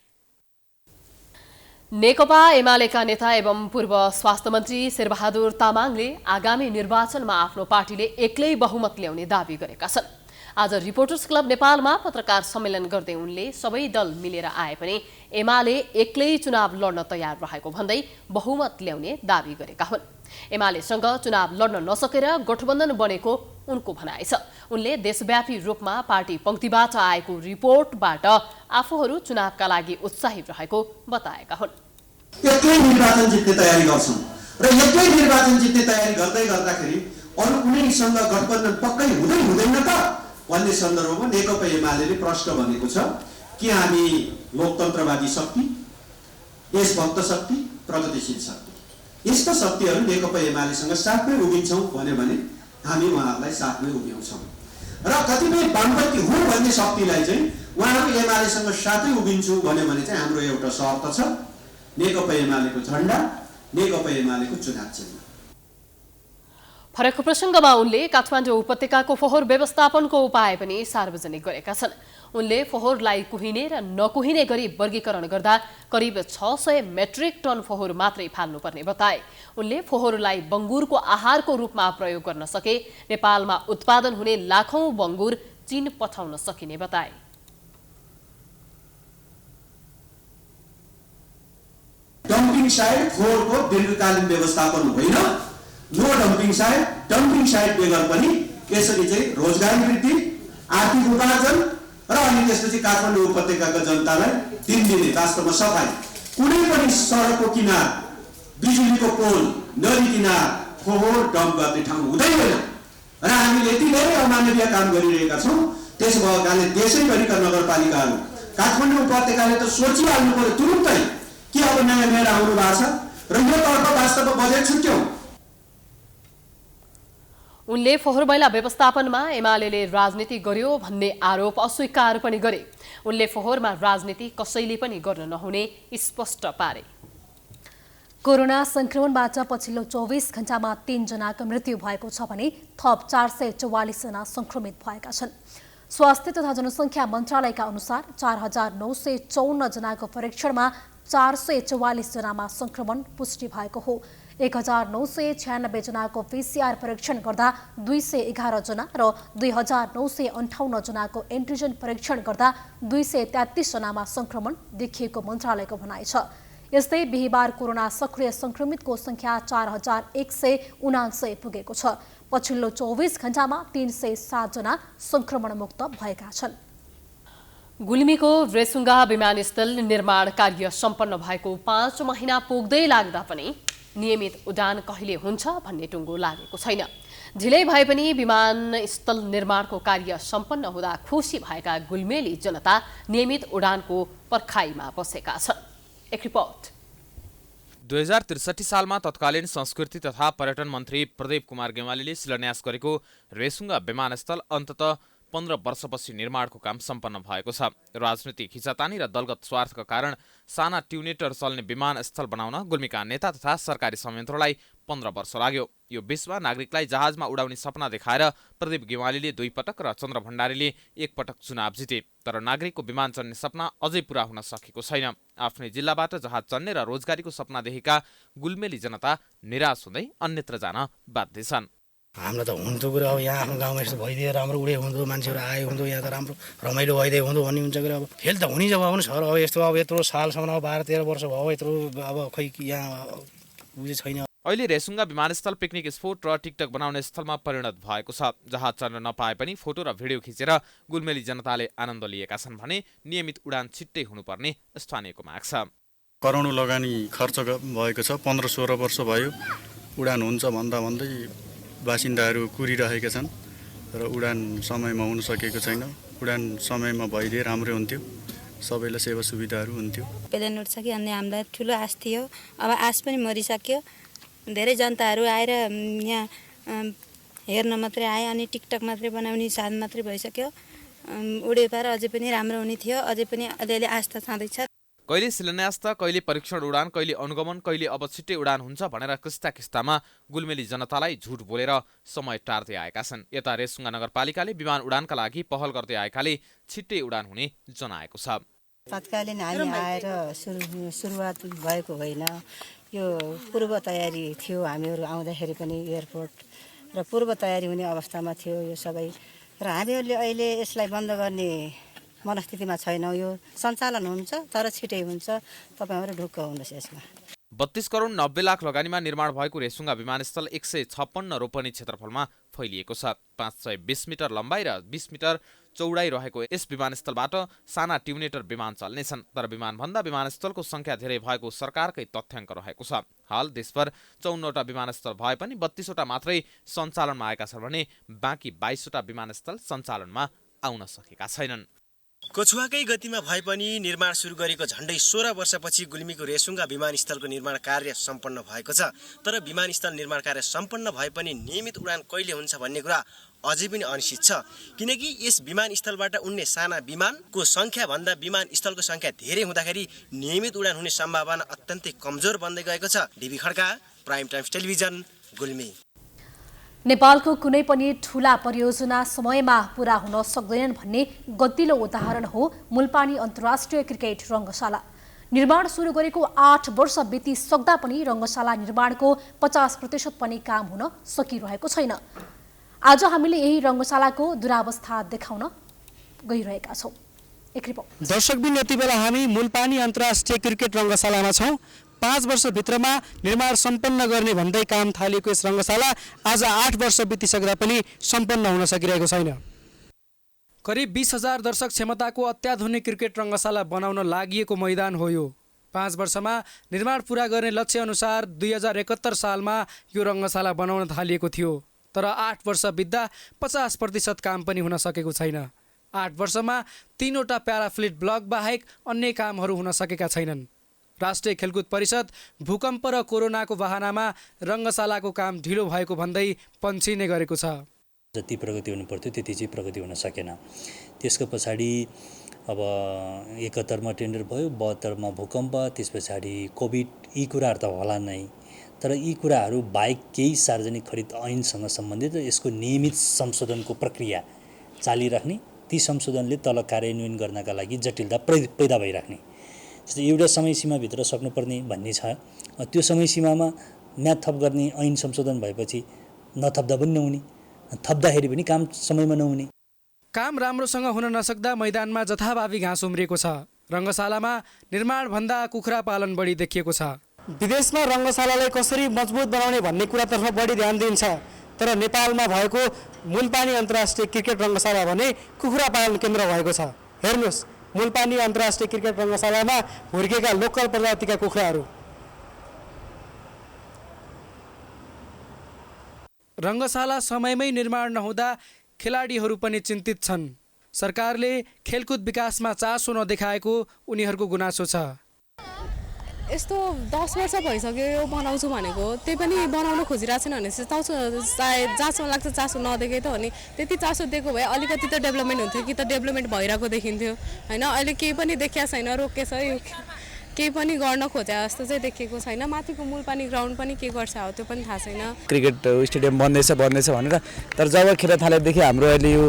नेकपा एमालेका नेता एवं पूर्व स्वास्थ्य मन्त्री शेरबहादुर तामाङले आगामी निर्वाचनमा आफ्नो पार्टीले एक्लै बहुमत ल्याउने दावी गरेका छन्। आज रिपोर्टर्स क्लब नेपालमा पत्रकार सम्मेलन गर्दै उनले सबै दल मिलेर आए पनि एमाले एक्लै चुनाव लड्न तयार रहेको भन्दै बहुमत ल्याउने दावी गरेका हुन्। एमालेसँग चुनाव लड्न नसकेर गठबन्धन बनेको उनको भनाइ छ। उनले देशव्यापी रूपमा पार्टी पंक्तिबाट आएको रिपोर्टबाट आफूहरू चुनावका लागि उत्साहित रहेको बताएका हुन्। एक्लै निर्वाचन जित्ने तयारी गर्छौं र एक्लै निर्वाचन जित्ने तयारी गर्दै गर्दाखेरि अरु कुनैसँग गठबन्धन पक्कै हुँदैन त भन्ने सन्दर्भमा नेकपा एमालेले प्रश्न भनेको छ कि हामी लोकतन्त्रवादी शक्ति, देशभक्त शक्ति, प्रगतिशील शक्ति, यस्ता शक्तिहरू नेकपा एमालेसँग साथमै उभिन्छौं भन्यो भने हामी उहाँहरूलाई साथमै उभ्याउँछौं र कतिपय वामपन्थी हुन् भन्ने शक्तिलाई चाहिँ उहाँहरू एमालेसँग साथै उभिन्छु भन्यो भने चाहिँ हाम्रो एउटा शर्त छ नेकपा एमालेको झण्डा, नेकपा एमालेको चुनाव चिन्ह। फरक प्रसङ्गमा उनले काठमाडौँ उपत्यकाको फोहोर व्यवस्थापनको उपाय पनि सार्वजनिक गरेका छन्। उनले फोहोरलाई कुहिने र नकुहिने गरी वर्गीकरण गर्दा करिब 600 मेट्रिक टन फोहोर मात्रै फाल्नुपर्ने बताए। उनले फोहोरलाई बङ्गुरको आहारको रूपमा प्रयोग गर्न सके नेपालमा उत्पादन हुने लाखौं बङ्गुर चीन पठाउन सकिने बताए। डम्पिङ साइट फोहोरको दीर्घकालीन व्यवस्थापन होइन, no dumping site, dumping site बेगर पनि यसरी चाहिँ रोजगारी वृद्धि, आर्थिक उपार्जन र अनि त्यसपछि काठमाडौँ उपत्यकाका जनतालाई दिनदिनै वास्तवमा सफाई। कुनै पनि सडकको किनार, बिजुलीको पोल, नदी किनार फोहोर डम्प गर्ने ठाउँ हुँदैन र हामीले यति धेरै अमानवीय काम गरिरहेका छौँ। त्यसो भएको कारणले देशैभरिका नगरपालिकाहरू, काठमाडौँ उपत्यकाले त सोचिहाल्नु पर्यो तुरुन्तै के अब नयाँ मेयर आउनु भएको छ र यो तर्फ वास्तवमा बजेट छुट्यौँ। उनले फोहोर मैला व्यवस्थापनमा एमालेले राजनीति गर्यो भन्ने आरोप अस्वीकार पनि गरे। उनले फोहोरमा राजनीति कसैले पनि गर्न नहुने स्पष्ट पारे। कोरोना संक्रमणबाट पछिल्लो 24 घण्टामा 3 जनाको मृत्यु भएको छ भने थप 444 जना संक्रमित भएका छन्। स्वास्थ्य तथा जनसङ्ख्या मन्त्रालयका अनुसार 4954 जनाको परीक्षणमा 444 जनामा संक्रमण पुष्टि भएको हो। 1996 जनाको PCR परीक्षण गर्दा 211 जना र 2958 जनाको एन्टिजन परीक्षण गर्दा 233 जनामा संक्रमण देखिएको मन्त्रालयको भनाइ छ। यस्तै बिहीबार कोरोना सक्रिय संक्रमितको संख्या 4179 पुगेको छ। पछिल्लो 24 घण्टामा 307 जना संक्रमणमुक्त भएका छन्। गुल्मीको रेसुङ्गा विमानस्थल निर्माण कार्य सम्पन्न भएको 5 महिना पुग्दै लाग्दा पनि नियमित उडान कहिले हुन्छ भन्ने टुङ्गो लागेको छैन। ढिलै भए पनि विमानस्थल निर्माणको कार्य सम्पन्न हुँदा खुसी भएका गुल्मेली जनता नियमित उडानको पर्खाइमा बसेका छन्। एक रिपोर्ट। 2063 सालमा तत्कालीन संस्कृति तथा पर्यटन मन्त्री प्रदीप कुमार गेवालीले शिलान्यास गरेको रेसुङ्गा विमानस्थल अन्ततः 15 वर्षपछि निर्माणको काम सम्पन्न भएको छ। राजनीतिक खिचातानी र दलगत स्वार्थका कारण साना ट्युनेटर चल्ने विमानस्थल बनाउन गुल्मीका नेता तथा सरकारी संयन्त्रलाई 15 वर्ष लाग्यो। यो बीचमा नागरिकलाई जहाजमा उडाउने सपना देखाएर प्रदीप गेवालीले 2 पटक र चन्द्र भण्डारीले 1 पटक चुनाव जिते। तर नागरिकको विमान चढ्ने सपना अझै पूरा हुन सकेको छैन। आफ्नै जिल्लाबाट जहाज चढ्ने र रोजगारीको सपना देखेका गुल्मेली जनता निराश हुँदै अन्यत्र जान बाध्य छन्। हामीलाई त हुन्थ्यो कुरा अब यहाँ आफ्नो गाउँमा यस्तो भइदियो राम्रो उडे हुँदो, मान्छेहरू आए हुँदो, यहाँ त राम्रो रमाइलो भइदिए हुँदो भन्ने हुन्छ कुरा। अब फेल त हुनै जब आउनु छ र अब यस्तो अब यत्रो सालसम्म अब 12-13 वर्ष भयो यत्रो अब खै यहाँ बुझे छैन। अहिले रेसुङ्गा विमानस्थल पिकनिक स्पोट र टिकटक बनाउने स्थलमा परिणत भएको छ। जहाज चढ्न नपाए पनि फोटो र भिडियो खिचेर गुल्मेली जनताले आनन्द लिएका छन् भने नियमित उडान छिट्टै हुनुपर्ने स्थानीयको माग छ। करोडौँ लगानी खर्च भएको छ। 15-16 वर्ष भयो उडान हुन्छ भन्दा भन्दै बासिन्दाहरू कुरिरहेका छन् र उडान समयमा हुन सकेको छैन। उडान समयमा भइदिए राम्रै हुन्थ्यो, सबैलाई सेवा सुविधाहरू हुन्थ्यो। प्लेन उड्छ कि अन्य हामीलाई ठुलो आश थियो, अब आश पनि मरिसक्यो। धेरै जनताहरू आएर यहाँ हेर्न मात्रै आए अनि टिकटक मात्रै बनाउने साध मात्रै भइसक्यो। उडे पार अझै पनि राम्रो हुने थियो, अझै पनि अलिअलि आश त छँदैछ। कहिले शिलान्यास त कहिले परीक्षण उडान, कहिले अनुगमन, कहिले अब छिट्टै उडान हुन्छ भनेर किस्तामा गुल्मेली जनतालाई झुट बोलेर समय टार्दै आएका छन्। यता रेसुङ्गा नगरपालिकाले विमान उडानका लागि पहल गर्दै आएकाले छिट्टै उडान हुने जनाएको छ। तत्कालीन हामी आएर सुरुवात भएको होइन, यो पूर्व तयारी थियो। हामीहरू आउँदाखेरि पनि एयरपोर्ट र पूर्व तयारी हुने अवस्थामा थियो यो सबै, र हामीहरूले अहिले यसलाई बन्द गर्ने मनस्थितिमा छैनौँ। यो सञ्चालन हुन्छ तर छिटै हुन्छ, तपाईँहरू ढुक्क हुनुहोस् यसमा। 32 करोड 90 लाख लगानीमा निर्माण भएको रेसुङ्गा विमानस्थल 156 रोपनी क्षेत्रफलमा फैलिएको छ। 520 मिटर लम्बाइ र 20 मिटर चौडाइ रहेको यस विमानस्थलबाट साना ट्युनेटर विमान चल्नेछन्। तर विमानभन्दा विमानस्थलको संख्या धेरै भएको सरकारकै तथ्याङ्क रहेको छ। हाल देशभर 54 वटा विमानस्थल भए पनि 32 वटा मात्रै सञ्चालनमा आएका छन् भने बाँकी 22 वटा विमानस्थल सञ्चालनमा आउन सकेका छैनन्। कछुवाकै गतिमा भए पनि निर्माण सुरु गरेको झण्डै 16 वर्षपछि गुल्मीको रेसुङ्गा विमानस्थलको निर्माण कार्य सम्पन्न भएको छ। तर विमानस्थल निर्माण कार्य सम्पन्न भए पनि नियमित उडान कहिले हुन्छ भन्ने कुरा अझै पनि अनिश्चित छ, किनकि यस विमानस्थलबाट उड्ने साना विमानको संख्या भन्दा विमानस्थलको संख्या धेरै हुँदाखेरि नियमित उडान हुने सम्भावना अत्यन्तै कमजोर बन्दै गएको छ। DB Khadka, prime times television, Gulmi. नेपालको कुनै पनि ठूला परियोजना समयमा पूरा हुन सक्दैनन् भन्ने गतिलो उदाहरण हो मुलपानी अन्तर्राष्ट्रिय क्रिकेट रङ्गशाला। निर्माण सुरु गरेको 8 वर्ष बितिसक्दा पनि रङ्गशाला निर्माणको 50% पनि काम हुन सकिरहेको छैन। आज हामीले यही रङ्गशालाको दुरावस्था देखाउन गइरहेका छौं। एक रिपोर्ट। दर्शकबिन यति बेला हामी मुलपानी अन्तर्राष्ट्रिय क्रिकेट रङ्गशालामा छौं। 5 वर्षभित्रमा निर्माण सम्पन्न गर्ने भन्दै काम थालिएको यस रङ्गशाला आज 8 वर्ष बितिसक्दा पनि सम्पन्न हुन सकिरहेको छैन। करिब 20,000 दर्शक क्षमताको अत्याधुनिक क्रिकेट रङ्गशाला बनाउन लागिएको मैदान हो यो। 5 वर्षमा निर्माण पूरा गर्ने लक्ष्य अनुसार 2071 सालमा यो रङ्गशाला बनाउन थालिएको थियो। तर 8 वर्ष बित्दा 50% काम पनि हुन सकेको छैन। 8 वर्षमा 3वटा प्याराफ्लिट ब्लक बाहेक अन्य कामहरू हुन सकेका छैनन्। राष्ट्रिय खेलकुद परिषद भूकम्प र कोरोनाको बहानामा रङ्गशालाको काम ढिलो भएको भन्दै पन्छिने गरेको छ। जति प्रगति हुनुपर्थ्यो त्यति चाहिँ प्रगति हुन सकेन। त्यसको पछाडि अब 71मा टेन्डर भयो, 72मा भूकम्प, त्यस पछाडि कोभिड, यी कुराहरू त होला नै। तर यी कुराहरू बाहेक केही सार्वजनिक खरिद ऐनसँग सम्बन्धित र यसको नियमित संशोधनको प्रक्रिया चालिराख्ने, ती संशोधनले तल कार्यान्वयन गर्नका लागि जटिलता पैदा भइराख्ने। जस्तै एउटा समय सीमाभित्र सक्नुपर्ने भन्ने छ। त्यो समय सीमामा म्याद थप गर्ने ऐन संशोधन भएपछि नथप्दा पनि नहुने, थप्दाखेरि पनि काम समयमा नहुने। काम राम्रोसँग हुन नसक्दा मैदानमा जथाभावी घाँस उम्रिएको छ। रङ्गशालामा निर्माणभन्दा कुखुरा पालन बढी देखिएको छ। विदेशमा रङ्गशालालाई कसरी मजबुत बनाउने भन्ने कुरातर्फ बढी ध्यान दिन्छ। तर नेपालमा भएको मुलपानी अन्तर्राष्ट्रिय क्रिकेट रङ्गशाला भने कुखुरा पालन केन्द्र भएको छ। हेर्नुहोस्, मुलपानी अन्तर्राष्ट्रिय क्रिकेट रङ्गशालामा हुर्केका लोकल प्रजातिका कुखुराहरू। रङ्गशाला समयमै निर्माण नहुँदा खेलाडीहरू पनि चिन्तित छन्। सरकारले खेलकुद विकासमा चासो नदेखाएको उनीहरूको गुनासो छ। यस्तो 10 वर्ष भइसक्यो यो बनाउँछु भनेको, त्यही पनि बनाउन खोजिरहेको छैन भने सायद जहाँसम्म लाग्छ चासो नदेखे त हो नि। त्यति चासो दिएको भए अलिकति त डेभलपमेन्ट हुन्थ्यो कि त डेभलपमेन्ट भइरहेको देखिन्थ्यो होइन। अहिले केही पनि देखिया छैन, रोकेछ यो, केही पनि गर्न खोजे जस्तो चाहिँ देखेको छैन। माथिको मुलपानी ग्राउन्ड पनि के गर्छ हो त्यो पनि थाहा छैन। क्रिकेट स्टेडियम बन्दैछ भनेर, तर जब खेल थालेदेखि हाम्रो अहिले यो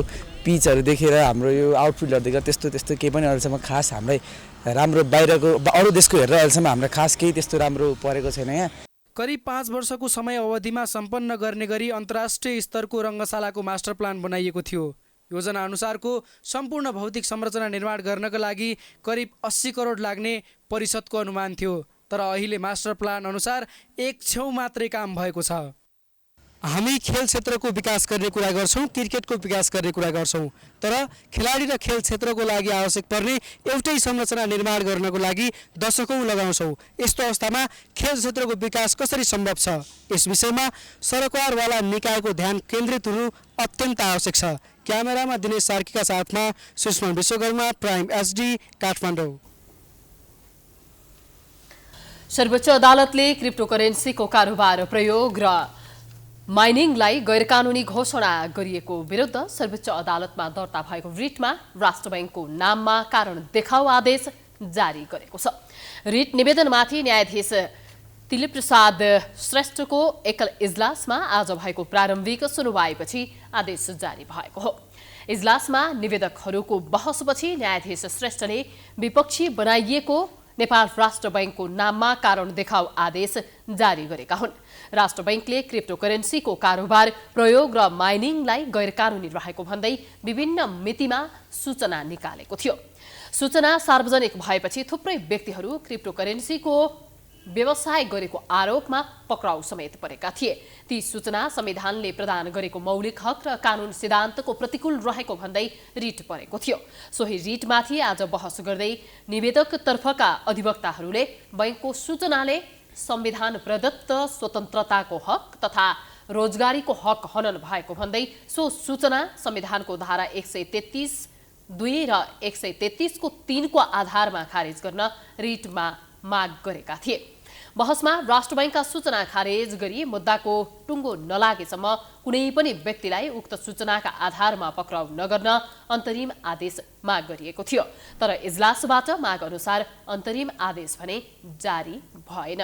पिचहरू देखेर हाम्रो यो आउटफिल्डहरू देखेर त्यस्तो केही पनि अहिलेसम्म खास हामीलाई राम्रो बाहिरको अरू देशको हेरेर अहिलेसम्म हामीलाई खास केही त्यस्तो राम्रो परेको छैन। यहाँ करिब 5 वर्षको समय अवधिमा सम्पन्न गर्ने गरी अन्तर्राष्ट्रिय स्तरको रङ्गशालाको मास्टर प्लान बनाइएको थियो। योजना अनुसारको सम्पूर्ण भौतिक संरचना निर्माण गर्नका लागि करिब 80 करोड लाग्ने परिषदको अनुमान थियो। तर अहिले मास्टर प्लान अनुसार 1 छेउ मात्रै काम भएको छ। हामी खेल क्षेत्रको विकास गर्ने कुरा गर्छौं, क्रिकेटको विकास गर्ने कुरा गर्छौं, तर खेलाडी र खेल क्षेत्रको लागि आवश्यक पर्ने एउटै संरचना निर्माण गर्नको लागि दशकौं लगाउँछौं। यस्तो अवस्थामा खेल क्षेत्रको विकास कसरी सम्भव छ? यस विषयमा सरकारवाला निकायको ध्यान केन्द्रित हुनु अत्यन्त आवश्यक छ। क्यामेरामा दिनेश सार्कीका साथमा सुषमा विश्वकर्मा, प्राइम एचडी, काठमाडौँ। सर्वोच्च अदालतले क्रिप्टोकरेन्सीको कारोबार प्रयोग र माइनिङलाई गैरकानूनी घोषणा गरिएको विरुद्ध सर्वोच्च अदालतमा दर्ता भएको रिटमा राष्ट्र बैंकको नाममा कारण देखाऊ आदेश जारी गरेको छ। रिट निवेदनमाथि न्यायाधीश दिलीप प्रसाद श्रेष्ठको एकल इजलासमा आज भएको प्रारम्भिक सुनवाईपछि आदेश जारी भएको हो। इजलासमा निवेदकहरूको बहसपछि न्यायाधीश श्रेष्ठले विपक्षी बनाइएको नेपाल राष्ट्र बैंकको नाममा कारण देखाऊ आदेश जारी गरेका हुन्। राष्ट्र बैंकले क्रिप्टोकरेन्सीको कारोबार, प्रयोग र माइनिङलाई गैरकानूनी रहेको भन्दै विभिन्न मितिमा सूचना निकालेको थियो। सूचना सार्वजनिक भएपछि थुप्रै व्यक्तिहरू क्रिप्टोकरेन्सीको व्यवसाय गरेको आरोपमा पक्राउ समेत परेका थिए। ती सूचना संविधानले प्रदान गरेको मौलिक हक र कानून सिद्धान्तको प्रतिकूल रहेको भन्दै रिट परेको थियो। सोही रिटमाथि आज बहस गर्दै निवेदक तर्फका अधिवक्ताहरूले बैंकको सूचनाले संविधान प्रदत्त स्वतन्त्रताको हक तथा रोजगारीको हक हनन भएको भन्दै सो सूचना संविधानको धारा 133(2) र 133(3) को आधारमा खारेज गर्न रिटमा माग गरेका थिए। बहसमा राष्ट्र बैंकका सूचना खारेज गरी मुद्दाको टुङ्गो नलागेसम्म कुनै पनि व्यक्तिलाई उक्त सूचनाका आधारमा पक्राउ नगर्न अन्तरिम आदेश माग गरिएको थियो। तर इजलासबाट माग अनुसार अन्तरिम आदेश भने जारी भएन।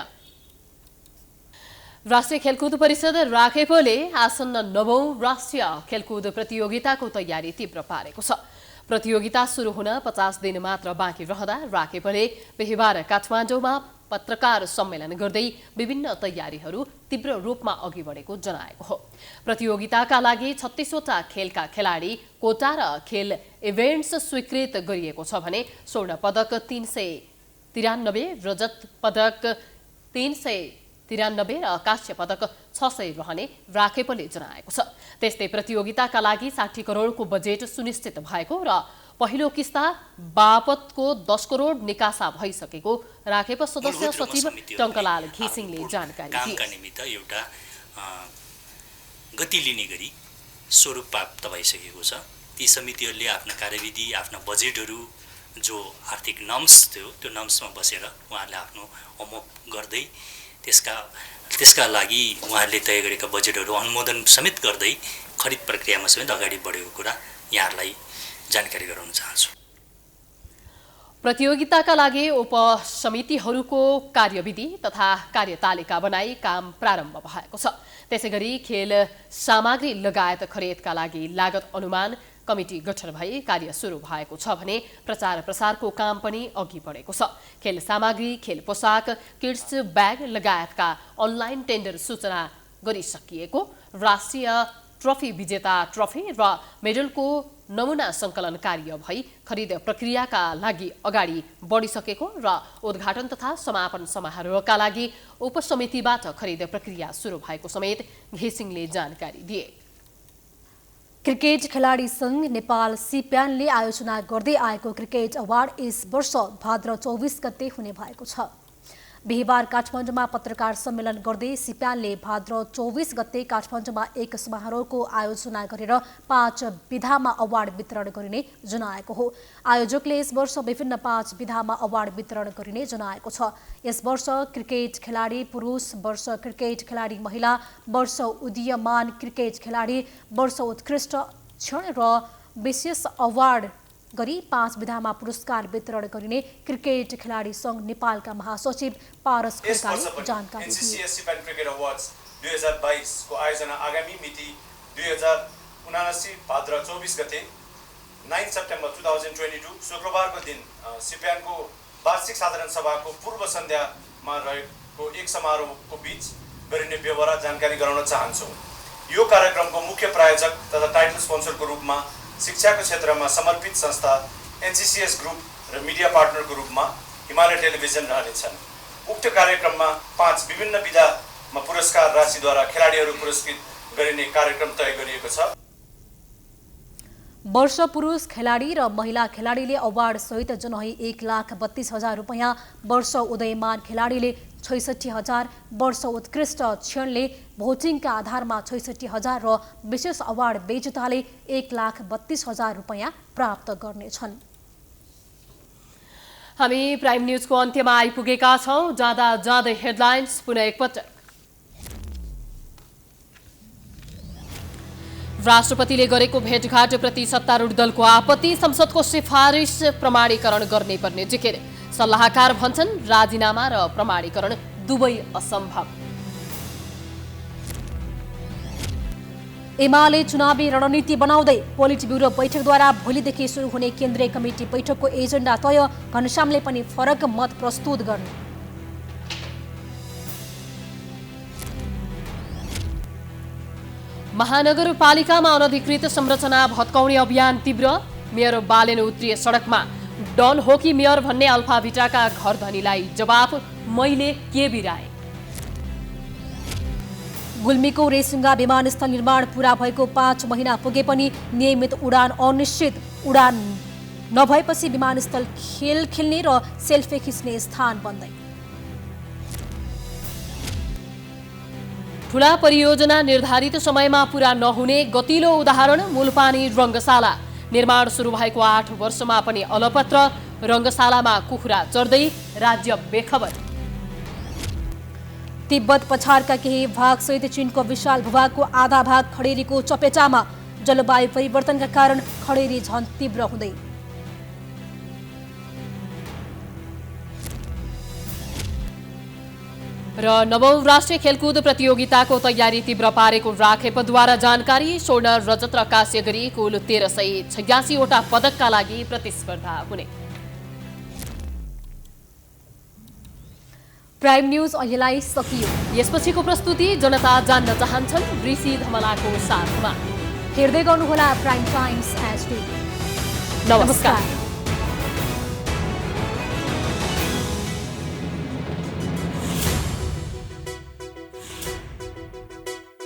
राष्ट्रिय खेलकुद परिषद राखेपले आसन्न 9औं राष्ट्रिय खेलकुद प्रतियोगिताको तयारी तीव्र पारेको छ। प्रतियोगिता सुरु हुन 50 दिन मात्र बाँकी रहँदा राखेपले बिहीबार काठमाडौँमा पत्रकार सम्मेलन गर्दै विभिन्न तयारीहरू तीव्र रूपमा अघि बढेको जनाएको हो। प्रतियोगिताका लागि 36 वटा खेलका खेलाडी कोटा र खेल इभेन्ट्स स्वीकृत गरिएको छ भने स्वर्ण पदक 393, रजत पदक 393 र काँस्य पदक 600 रहने राखेपले जनाएको छ। त्यस्तै प्रतियोगिताका लागि 60 करोडको बजेट सुनिश्चित भएको र पहिलो किस्ता बापतको 10 करोड निकासा भइसकेको राखेप सदस्य सचिव टंकलाल घिसिङले जानकारी दिए। कामका निमित्त एउटा गति लिने गरी स्वरूप प्राप्त भइसकेको छ। ती समितिहरूले आफ्ना कार्यविधि, आफ्ना बजेटहरू, जो आर्थिक नर्म्स थियो त्यो नर्म्समा बसेर उहाँहरूले आफ्नो होमवर्क गर्दै त्यसका लागि उहाँहरूले तय गरेका बजेटहरू अनुमोदन समेत गर्दै खरिद प्रक्रियामा समेत अगाडि बढेको कुरा यहाँहरूलाई जानकारी गराउन चाहन्छु। प्रतियोगिताका लागि उपसमितिहरूको कार्यविधि तथा कार्यतालिका बनाई काम प्रारम्भ भएको छ। त्यसैगरी खेल सामग्री लगायत खरिदका लागि लागत अनुमान कमिटी गठन भई कार्य सुरु भएको छ भने प्रचार प्रसारको काम पनि अघि बढेको छ। खेल सामग्री, खेल पोसाक, किड्स ब्याग लगायतका अनलाइन टेन्डर सूचना गरिसकिएको, राष्ट्रिय ट्रफी विजेता ट्रफी र मेडलको नमुना सङ्कलन कार्य भई खरिद प्रक्रियाका लागि अगाडि बढिसकेको र उद्घाटन तथा समापन समारोहका लागि उपसमितिबाट खरिद प्रक्रिया सुरु भएको समेत घिसिङले जानकारी दिए। क्रिकेट खेलाडी संघ नेपाल सिप्यानले आयोजना गर्दै आएको क्रिकेट अवार्ड यस वर्ष भाद्र 24 गते हुने भएको छ। बिहीबार काठमाडौँमा पत्रकार सम्मेलन गर्दै सिप्यानले भाद्र 24 गते काठमाडौँमा एक समारोहको आयोजना गरेर 5 विधामा अवार्ड वितरण गरिने जनाएको हो। आयोजकले यस वर्ष विभिन्न 5 विधामा अवार्ड वितरण गरिने जनाएको छ। यस वर्ष क्रिकेट खेलाडी पुरुष, वर्ष क्रिकेट खेलाडी महिला, वर्ष उदीयमान क्रिकेट खेलाडी, वर्ष उत्कृष्ट क्षण र विशेष अवार्ड गरी 5 विधामा पुरस्कार वितरण गरिने क्रिकेट खेलाडी संघ नेपालका महासचिव पारस खड्काले जानकारी दिए। एनसीसीएस सिप्यान क्रिकेट अवार्ड्स 2022 को आयोजना आगामी मिति 2079 भाद्र 24 गते 9 सेप्टेम्बर 2022 शुक्रबारको दिन सिप्यानको वार्षिक साधारण सभाको पूर्व सन्ध्यामा रहेको एक समारोहको बीच गरिने व्यवहार जानकारी गराउन चाहन्छु। यो कार्यक्रमको मुख्य प्रायोजक तथा टाइटल स्पोन्सरको रूपमा शिक्षाको क्षेत्रमा समर्पित संस्था एनसीसीएस ग्रुप र मिडिया पार्टनरको रूपमा हिमालय टेलिभिजन रहनेछन्। उक्त कार्यक्रममा 5 विभिन्न विधामा पुरस्कार राशिद्वारा खेलाडीहरू पुरस्कृत गरिने कार्यक्रम तय गरिएको छ। वर्ष पुरुष खेलाडी र महिला खेलाडीले अवार्ड सहित जनही 1,32,000 रुपैयाँ, वर्ष उदयमान खेलाडीले 66,000, वर्ष उत्कृष्ट क्षणले भोटिङका आधारमा 66,000 र विशेष अवार्ड विजेताले 1,32,000 रुपैयाँ प्राप्त गर्नेछन्। हामी प्राइम न्यूजको अन्त्यमा आइपुगेका छौं। जाँदै हेडलाइन्स पुनः एकपटक। राष्ट्रपतिले गरेको भेटघाटप्रति सत्तारूढ दलको आपत्ति, संसदको सिफारिस प्रमाणीकरण गर्ने पर्ने जिकिर। सल्लाहकार भन्छन् राजीनामा र प्रमाणीकरण दुवै असम्भव। एमाले चुनावी रणनीति बनाउँदै पोलिट ब्युरो बैठकद्वारा भोलिदेखि सुरु हुने केन्द्रीय कमिटी बैठकको एजेन्डा तय, घनश्यामले पनि फरक मत प्रस्तुत गर्ने। महानगरपालिकामा अनधिकृत संरचना भत्काउने अभियान तीव्र, मेयर बालेन उत्रिए सडकमा। डन हो कि मेयर भन्ने अल्फाभिटाका घर धनीलाई जवाफ, मैले के बिराए। गुल्मीको रेसुङ्गा विमानस्थल निर्माण पूरा भएको 5 महिना पुगे पनि नियमित उडान अनिश्चित। उडान नभएपछि विमानस्थल खेल खेल्ने र सेल्फी खिच्ने स्थान बन्दै। ठूला परियोजना निर्धारित समयमा पूरा नहुने गतिलो उदाहरण मूलपानी रङ्गशाला। निर्माण सुरु भएको 8 वर्षमा पनि अलपत्र, रङ्गशालामा कुखुरा चढ्दै राज्य बेखबर। तिब्बत पछाडका केही भागसहित चीनको विशाल भूभागको आधा भाग खडेरीको चपेटामा। जलवायु परिवर्तनका कारण खडेरी झन तीव्र हुँदै। र 9औं राष्ट्रिय खेलकुद प्रतियोगिताको तयारी तीव्र पारेको राखेपद्वारा जानकारी। स्वर्ण, रजत र काँस्य गरी कुल 1386 वटा पदकका लागि प्रतिस्पर्धा हुने। प्राइम न्यूज अहिलेलाई सकियो। यसपछिको प्रस्तुति जनता जान्न चाहन्छन् ऋषि धमलाको साथमा। हेर्दै गर्नुहोला प्राइम टाइम्स HD। नमस्कार।